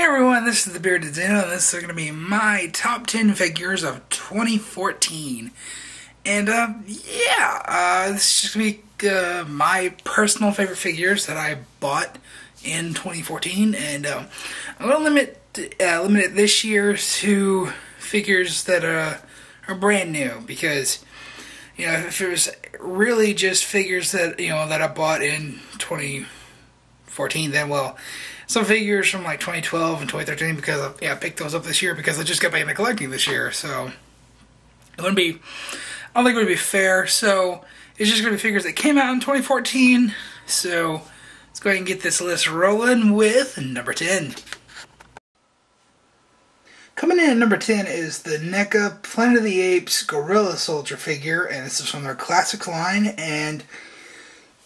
Hey everyone, this is the Bearded Zeno, and this is going to be my top 10 figures of 2014. And, this is just going to be my personal favorite figures that I bought in 2014. And I'm going to limit it this year to figures that are brand new, because, if it was really just figures that, that I bought in 2014, then, well, some figures from like 2012 and 2013, because I picked those up this year because I just got back into collecting this year. So I don't think it would be fair. So it's just going to be figures that came out in 2014. So let's go ahead and get this list rolling with number 10. Coming in at number 10 is the NECA Planet of the Apes Gorilla Soldier figure, and this is from their classics line. And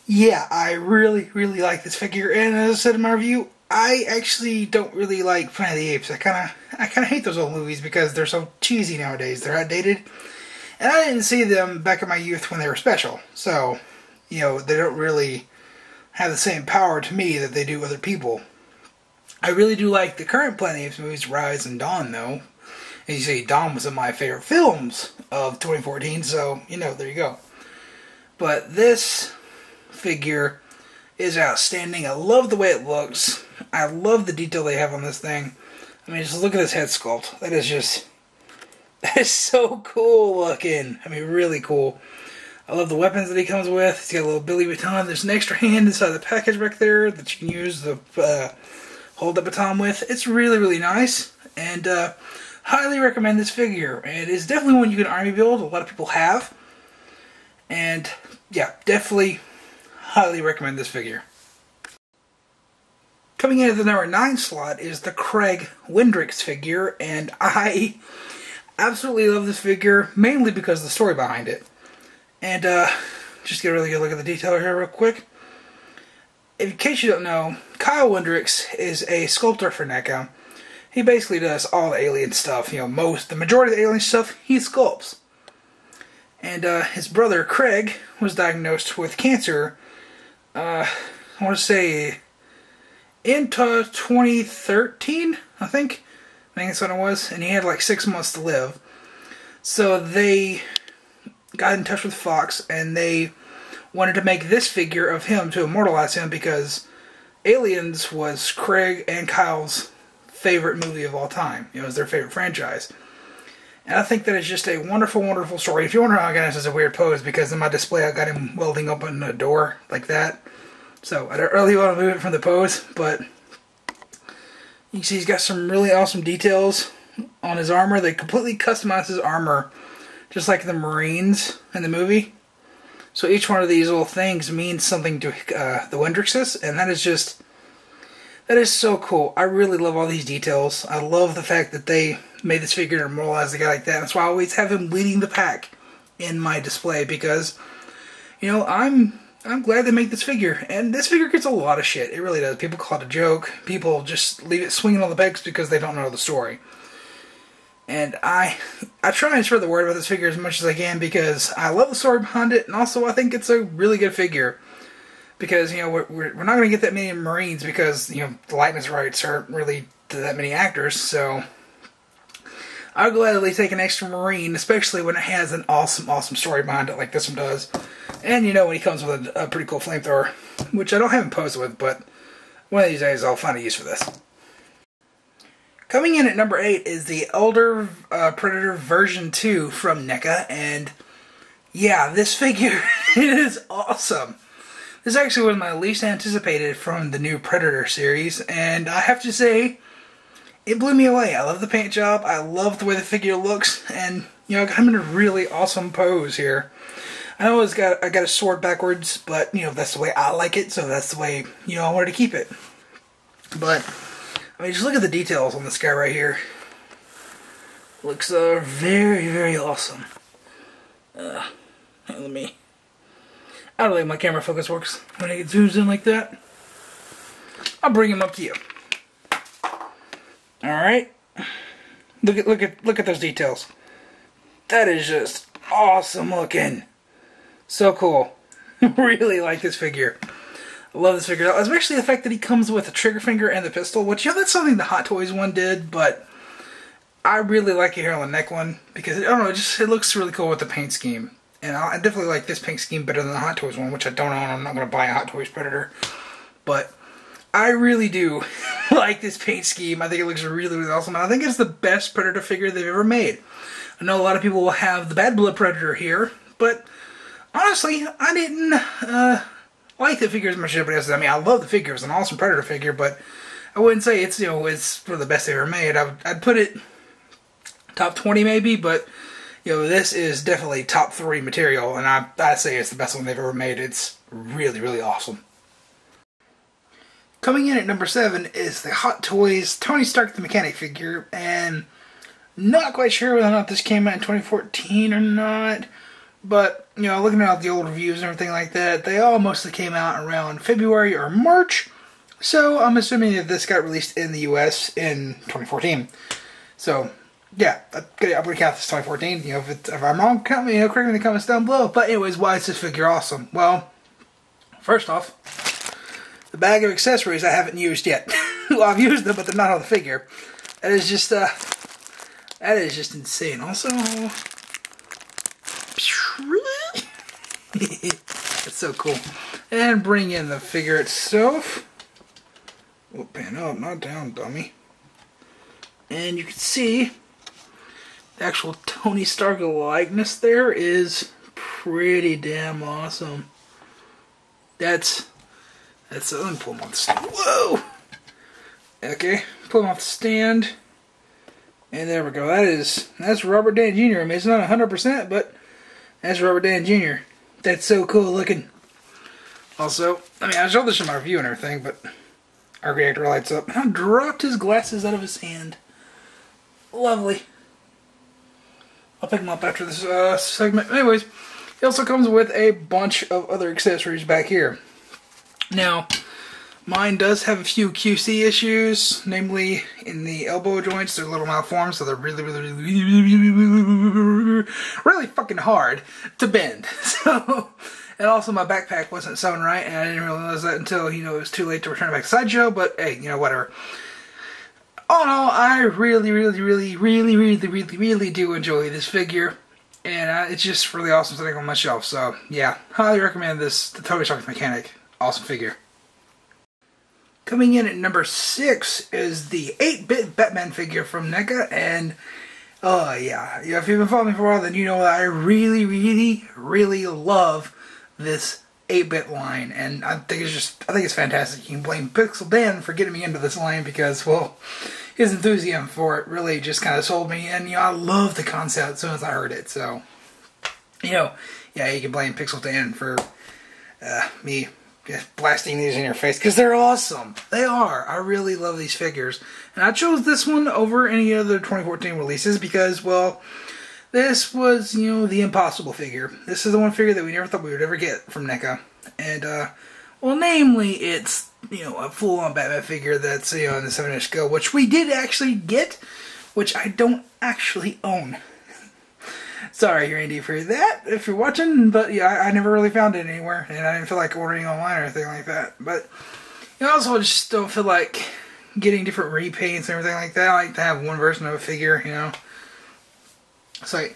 yeah, I really like this figure. And as I said in my review, I actually don't really like Planet of the Apes. I kind of hate those old movies because they're so cheesy nowadays. They're outdated, and I didn't see them back in my youth when they were special. So, they don't really have the same power to me that they do other people. I really do like the current Planet of the Apes movies, Rise and Dawn, though. As you see, Dawn was one of my favorite films of 2014. So, there you go. But this figure is outstanding. I love the way it looks. I love the detail they have on this thing. I mean, just look at this head sculpt. That is so cool looking. I mean, really cool. I love the weapons that he comes with. He's got a little Billy baton. There's an extra hand inside the package back there that you can use to hold the baton with. It's really nice, and highly recommend this figure. And it's definitely one you can army build. A lot of people have. And yeah, definitely highly recommend this figure. Coming in at the number 9 slot is the Craig Wendrix figure, and I absolutely love this figure, mainly because of the story behind it. And just get a really good look at the detail here real quick. In case you don't know, Kyle Wendrix is a sculptor for NECA. He basically does all the alien stuff. The majority of the alien stuff, he sculpts. And his brother, Craig, was diagnosed with cancer, I want to say, in 2013, I think that's what it was, and he had like 6 months to live. So they got in touch with Fox, and they wanted to make this figure of him to immortalize him, because Aliens was Craig and Kyle's favorite movie of all time. It was their favorite franchise. And I think that is just a wonderful story. If you wonder how I got this as a weird pose, because in my display I got him welding open a door like that. So I don't really want to move it from the pose, but you can see he's got some really awesome details on his armor. They completely customized his armor, just like the Marines in the movie. So each one of these little things means something to the Wendrixes, and that is so cool. I really love all these details. I love the fact that they made this figure to immortalize the guy like that. That's why I always have him leading the pack in my display, because, I'm glad they make this figure. And this figure gets a lot of shit. It really does. People call it a joke. People just leave it swinging on the pegs because they don't know the story. And I try and spread the word about this figure as much as I can, because I love the story behind it, and also I think it's a really good figure. Because, we're not going to get that many Marines, because, the likeness rights aren't really to that many actors, so I'll gladly take an extra Marine, especially when it has an awesome story behind it like this one does. And, when he comes with a pretty cool flamethrower, which I don't have him posed with, but one of these days I'll find a use for this. Coming in at number 8 is the Elder Predator version 2 from NECA, and yeah, this figure is awesome. This is actually one of my least anticipated from the new Predator series, and I have to say, it blew me away. I love the paint job, I love the way the figure looks, and, I got him in a really awesome pose here. I know I got a sword backwards, but, that's the way I like it, so that's the way, I wanted to keep it. But, just look at the details on this guy right here. Looks very awesome. I don't like my camera focus works when it zooms in like that. I'll bring him up to you. Alright. Look at those details. That is just awesome looking. So cool. Really like this figure. I love this figure, especially the fact that he comes with a trigger finger and the pistol, which, you know, that's something the Hot Toys one did, but I really like it here on the neck one, because, I don't know, it looks really cool with the paint scheme. And I definitely like this paint scheme better than the Hot Toys one, which I don't own. I'm not going to buy a Hot Toys Predator. But I really do like this paint scheme. I think it looks really, really awesome. And I think it's the best Predator figure they've ever made. I know a lot of people will have the Bad Blood Predator here, but honestly, I didn't like the figure as much as everybody else. I mean, I love the figure. It's an awesome Predator figure, but I wouldn't say it's, you know, it's one of the best they've ever made. I'd put it top 20 maybe, but, you know, this is definitely top 3 material, and I'd say it's the best one they've ever made. It's really, really awesome. Coming in at number 7 is the Hot Toys Tony Stark the Mechanic figure, and not quite sure whether or not this came out in 2014 or not. But, you know, looking at the old reviews and everything like that, they all mostly came out around February or March. So I'm assuming that this got released in the US in 2014. So, yeah, I'm going to count this 2014. You know, if I'm wrong, correct me in the comments down below. But anyways, why is this figure awesome? Well, first off, the bag of accessories I haven't used yet. Well, I've used them, but they're not on the figure. That is just insane. Also, it's so cool. And bring in the figure itself. Oh, pan up, not down, dummy. And you can see the actual Tony Stark likeness there is pretty damn awesome. Let me pull him off the stand. Whoa! Okay, pull him off the stand. And there we go. That's Robert Downey Jr. I mean, it's not 100%, but that's Robert Downey Jr. That's so cool looking. Also, I mean, I showed this in my review and everything, but our reactor lights up. And I dropped his glasses out of his hand. Lovely. I'll pick him up after this segment. Anyways, he also comes with a bunch of other accessories back here. Now, mine does have a few QC issues, namely in the elbow joints. They're a little malformed, so they're really fucking hard to bend. So, and also my backpack wasn't sewn right, and I didn't realize that until, you know, it was too late to return it back to Sideshow, but hey, you know, whatever. All in all, I really do enjoy this figure, and it's just really awesome sitting on my shelf. So, yeah, highly recommend this, the Tony Stark Mechanic. Awesome figure. Coming in at number 6 is the 8-bit Batman figure from NECA, and yeah, if you've been following me for a while, then you know that I really love this 8-bit line, and I think it's fantastic. You can blame Pixel Dan for getting me into this line because, well, his enthusiasm for it really just kind of sold me, and, you know, I love the concept as soon as I heard it. So, you know, yeah, you can blame Pixel Dan for me just blasting these in your face, because they're awesome. They are. I really love these figures. And I chose this one over any other 2014 releases because, well, this was, you know, the impossible figure. This is the one figure that we never thought we would ever get from NECA. And, well, namely, it's, you know, a full-on Batman figure that's, you know, in the 7-inch scale, which we did actually get, which I don't actually own. Sorry, Randy, for that, if you're watching, but yeah, I never really found it anywhere, and I didn't feel like ordering online or anything like that. But, you know, also just don't feel like getting different repaints and everything like that. I like to have one version of a figure, you know. So,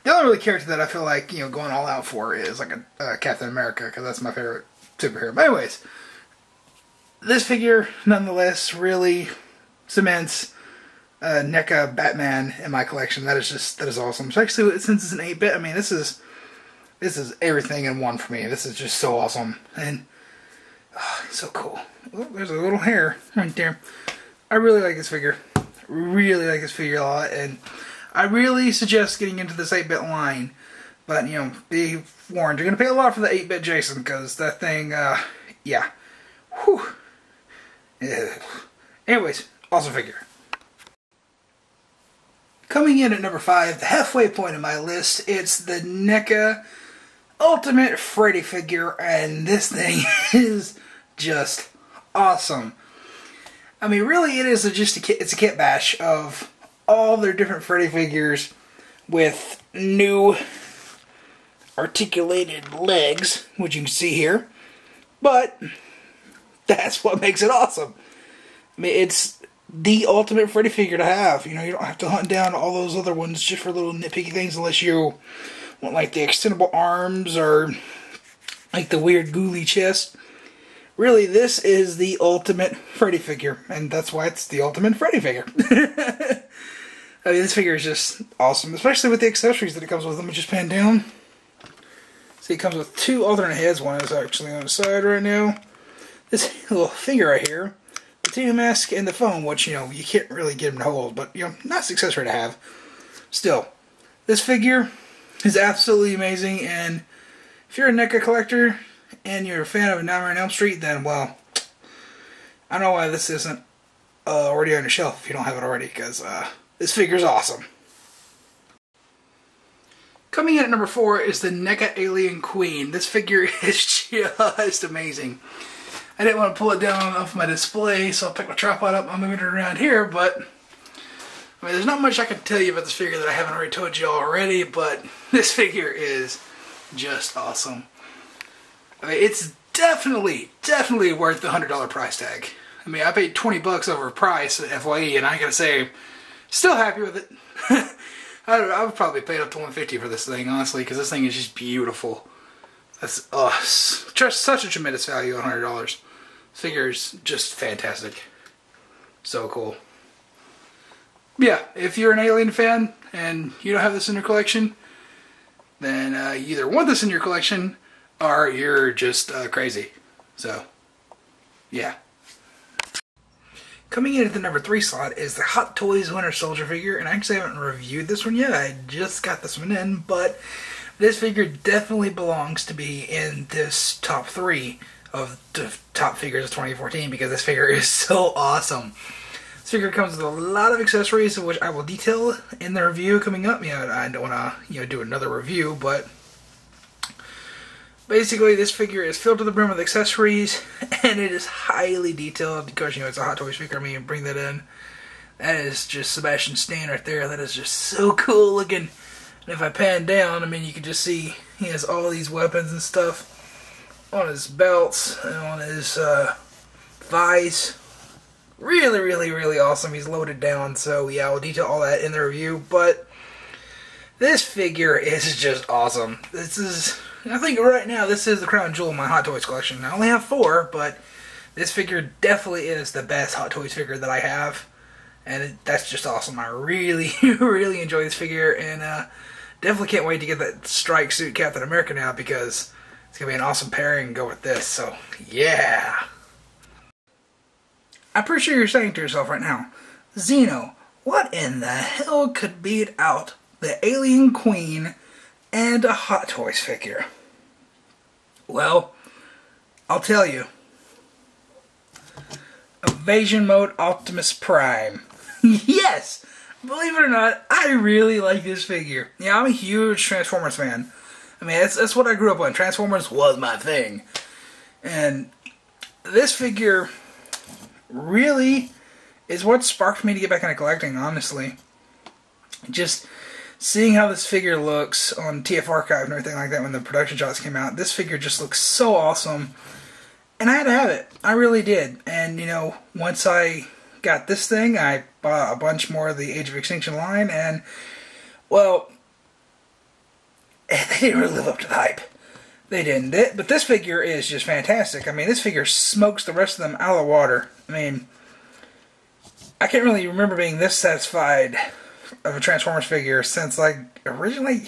the only really character that I feel like, you know, going all out for is like a Captain America, because that's my favorite superhero. But anyways, this figure, nonetheless, really cements NECA Batman in my collection. That is awesome. Especially since it's an 8-bit. I mean, this is everything in one for me. This is just so awesome. And so cool. Oh, there's a little hair right there. I really like this figure. Really like this figure a lot, and I really suggest getting into this 8-bit line. But, you know, be warned, you're going to pay a lot for the 8-bit Jason, because that thing, yeah. Whew. Anyways, awesome figure. Coming in at number 5, the halfway point of my list, it's the NECA Ultimate Freddy figure, and this thing is just awesome. I mean, really, it is it's a kit bash of all their different Freddy figures with new articulated legs, which you can see here. But That's what makes it awesome. I mean, it's the ultimate Freddy figure to have. You know, you don't have to hunt down all those other ones just for little nitpicky things unless you want like the extendable arms or like the weird ghouly chest. Really, this is the ultimate Freddy figure, and that's why it's the ultimate Freddy figure. I mean, this figure is just awesome, especially with the accessories that it comes with. Let me just pan down. See, it comes with 2 alternate heads. One is actually on the side right now. This little figure right here, the Tina mask and the phone, which, you know, you can't really get them to hold, but, you know, nice accessory to have. Still, this figure is absolutely amazing, and if you're a NECA collector and you're a fan of Nightmare on Elm Street, then, well, I don't know why this isn't already on your shelf if you don't have it already, because this figure's awesome. Coming in at number 4 is the NECA Alien Queen. This figure is just amazing. I didn't want to pull it down off my display, so I'll pick my tripod up. I'm moving it around here, but I mean, there's not much I can tell you about this figure that I haven't already told you already, but this figure is just awesome. I mean, it's definitely worth the $100 price tag. I mean, I paid 20 bucks over price at FYE, and I gotta say, still happy with it. I would probably pay up to $150 for this thing, honestly, because this thing is just beautiful. That's just such a tremendous value on $100. This figure is just fantastic. So cool. Yeah, if you're an Alien fan and you don't have this in your collection, then you either want this in your collection or you're just crazy. So, yeah. Coming in at the number 3 slot is the Hot Toys Winter Soldier figure, and I actually haven't reviewed this one yet. I just got this one in, but this figure definitely belongs to be in this top 3 of the top figures of 2014 because this figure is so awesome. This figure comes with a lot of accessories, which I will detail in the review coming up. You know, I don't want to do another review, but basically this figure is filled to the brim with accessories, and it is highly detailed because, you know, it's a Hot Toys figure. I mean, bring that in. That is just Sebastian Stan right there. That is just so cool looking. And if I pan down, I mean, you can just see he has all these weapons and stuff on his belts and on his thighs. Really awesome. He's loaded down, so yeah, I'll detail all that in the review, but this figure is just awesome. This is, I think right now, this is the crown jewel of my Hot Toys collection. I only have 4, but this figure definitely is the best Hot Toys figure that I have, and that's just awesome. I really enjoy this figure, and definitely can't wait to get that strike suit Captain America now, because it's going to be an awesome pairing and go with this, so yeah. I'm pretty sure you're saying to yourself right now, Zeno, what in the hell could beat out the Alien Queen and a Hot Toys figure? Well, I'll tell you. Evasion Mode Optimus Prime. Yes! Believe it or not, I really like this figure. Yeah, I'm a huge Transformers fan. I mean, that's what I grew up on. Transformers was my thing. And this figure really is what sparked me to get back into collecting, honestly. Just seeing how this figure looks on TF Archive and everything like that when the production shots came out, this figure just looks so awesome. And I had to have it. I really did. And, you know, once I got this thing, I bought a bunch more of the Age of Extinction line, and, well, they didn't really live up to the hype. They didn't. But this figure is just fantastic. I mean, this figure smokes the rest of them out of the water. I mean, I can't really remember being this satisfied of a Transformers figure since, like, originally,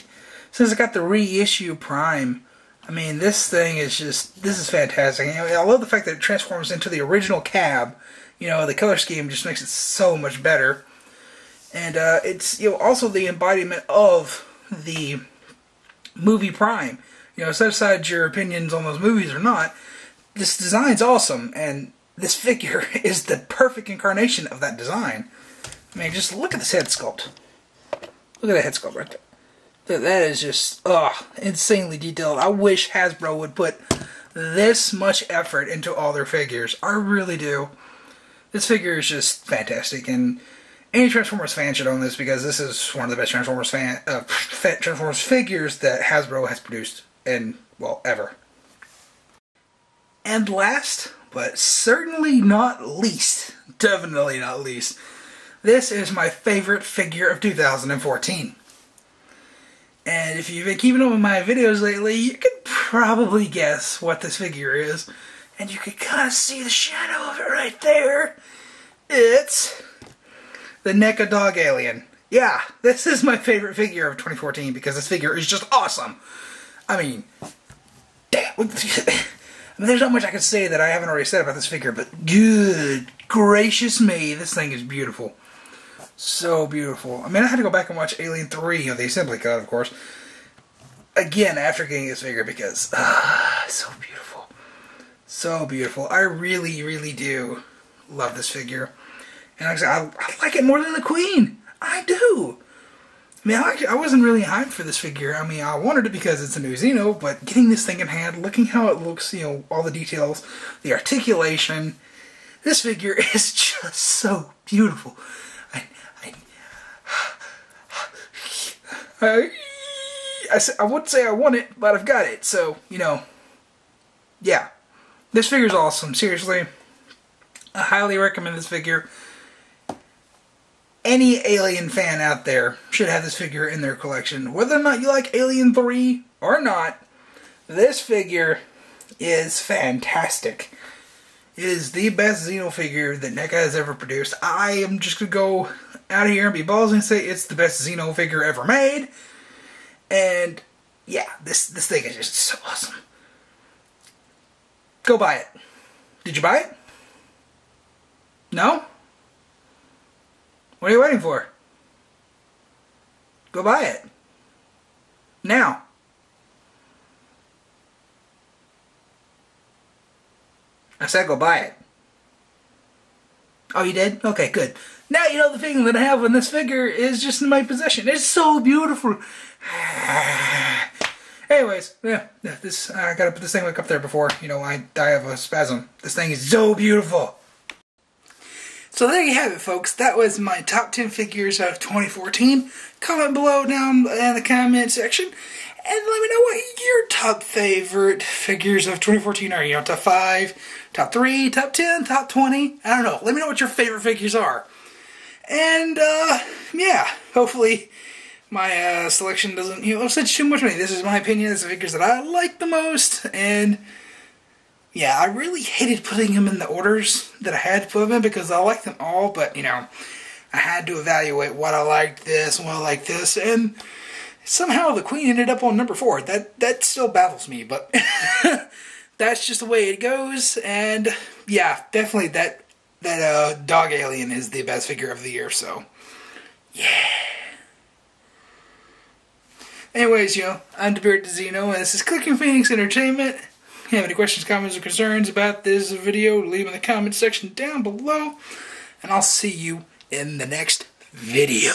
since I got the reissue Prime. I mean, this thing is just, this is fantastic. I mean, I love the fact that it transforms into the original cab. You know, the color scheme just makes it so much better. And it's, you know, also the embodiment of the movie Prime. You know, set aside your opinions on those movies or not, this design's awesome, and this figure is the perfect incarnation of that design. I mean, just look at this head sculpt. Look at that head sculpt right there. That is just, insanely detailed. I wish Hasbro would put this much effort into all their figures. I really do. This figure is just fantastic, and any Transformers fan should own this because this is one of the best Transformers Transformers figures that Hasbro has produced in, well, ever. And last but certainly not least, definitely not least, this is my favorite figure of 2014. And if you've been keeping up with my videos lately, you could probably guess what this figure is. And you can kind of see the shadow of it right there. It's the NECA Dog Alien. Yeah, this is my favorite figure of 2014 because this figure is just awesome. I mean, damn. There's not much I can say that I haven't already said about this figure, but good gracious me, this thing is beautiful. So beautiful. I mean, I had to go back and watch Alien 3, the assembly cut, of course, again after getting this figure because, so beautiful. So beautiful. I really, really do love this figure. And I like it more than the Queen. I do. I mean, I wasn't really hyped for this figure. I mean, I wanted it because it's a new Xeno, but getting this thing in hand, looking how it looks, all the details, the articulation, this figure is just so beautiful. I would say I want it, but I've got it, so, yeah. This figure's awesome, seriously. I highly recommend this figure. Any Alien fan out there should have this figure in their collection. Whether or not you like Alien 3 or not, this figure is fantastic. It is the best Xeno figure that NECA has ever produced. I am just going to go out of here and be ballsy and say it's the best Xeno figure ever made. And yeah, this thing is just so awesome. Go buy it. Did you buy it? No? What are you waiting for? Go buy it. Now. I said go buy it. Oh, you did? Okay, good. Now you know the feeling that I have when this figure is just in my possession. It's so beautiful. Anyways, yeah, this I gotta put this thing back up there before, I die of a spasm. This thing is so beautiful. So there you have it, folks. That was my top 10 figures of 2014. Comment below down in the comment section and let me know what your top favorite figures of 2014 are. Top 5, top 3, top 10, top 20. I don't know. Let me know what your favorite figures are. And, yeah, hopefully my selection doesn't, upset too much money. This is my opinion. This is the figures that I like the most. And, yeah, I really hated putting them in the orders that I had to put them in because I like them all. But, I had to evaluate what I liked this and what I liked this. And somehow the Queen ended up on number 4. That still baffles me. But that's just the way it goes. And, yeah, definitely that Dog Alien is the best figure of the year. So, yeah. Anyways, I'm DeBeard Xeno, and this is Clicking Phoenix Entertainment. If you have any questions, comments, or concerns about this video, leave in the comment section down below, and I'll see you in the next video.